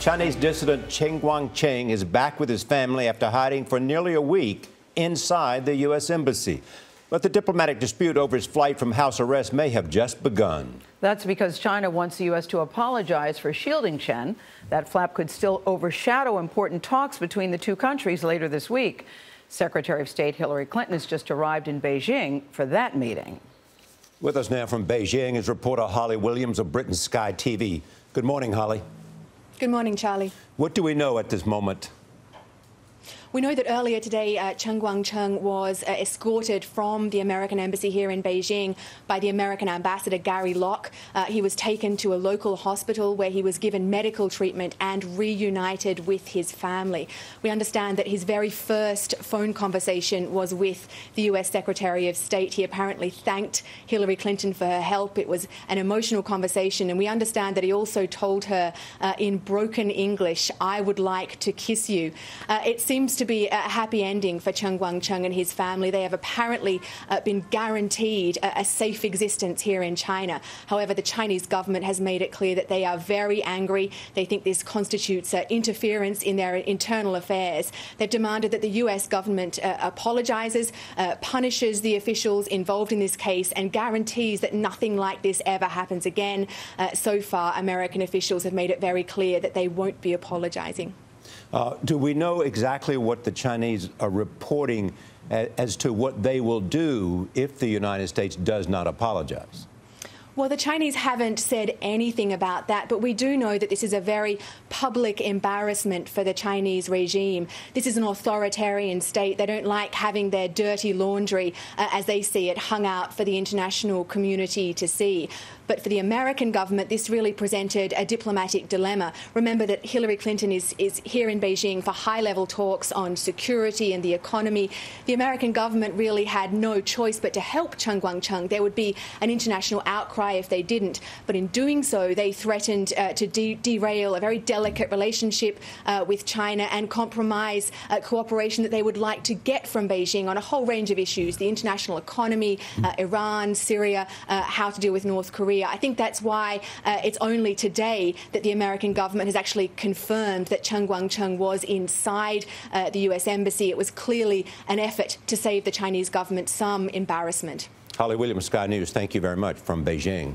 Chinese dissident Chen Guangcheng is back with his family after hiding for nearly a week inside the U.S. Embassy. But the diplomatic dispute over his flight from house arrest may have just begun. That's because China wants the U.S. to apologize for shielding Chen. That flap could still overshadow important talks between the two countries later this week. Secretary of State Hillary Clinton has just arrived in Beijing for that meeting. With us now from Beijing is reporter Holly Williams of Britain's Sky TV. Good morning, Holly. Good morning, Charlie. What do we know at this moment? We know that earlier today, Chen Guangcheng was escorted from the American embassy here in Beijing by the American ambassador, Gary Locke. He was taken to a local hospital where he was given medical treatment and reunited with his family. We understand that his very first phone conversation was with the U.S. Secretary of State. He apparently thanked Hillary Clinton for her help. It was an emotional conversation, and we understand that he also told her in broken English, "I would like to kiss you." It seems to be a happy ending for Chen Guangcheng and his family. They have apparently been guaranteed a safe existence here in China. However, the Chinese government has made it clear that they are very angry. They think this constitutes interference in their internal affairs. They've demanded that the U.S. government apologizes, punishes the officials involved in this case, and guarantees that nothing like this ever happens again. So far, American officials have made it very clear that they won't be apologizing. Do we know exactly what the Chinese are reporting as to what they will do if the United States does not apologize? Well, the Chinese haven't said anything about that, but we do know that this is a very public embarrassment for the Chinese regime. This is an authoritarian state. They don't like having their dirty laundry, as they see it, hung out for the international community to see. But for the American government, this really presented a diplomatic dilemma. Remember that Hillary Clinton is here in Beijing for high-level talks on security and the economy. The American government really had no choice but to help Chen Guangcheng. There would be an international outcry if they didn't. But in doing so, they threatened to derail a very delicate relationship with China and compromise cooperation that they would like to get from Beijing on a whole range of issues: the international economy, Iran, Syria, how to deal with North Korea. I think that's why it's only today that the American government has actually confirmed that Chen Guangcheng was inside the U.S. Embassy. It was clearly an effort to save the Chinese government some embarrassment. Holly Williams, Sky News, thank you very much from Beijing.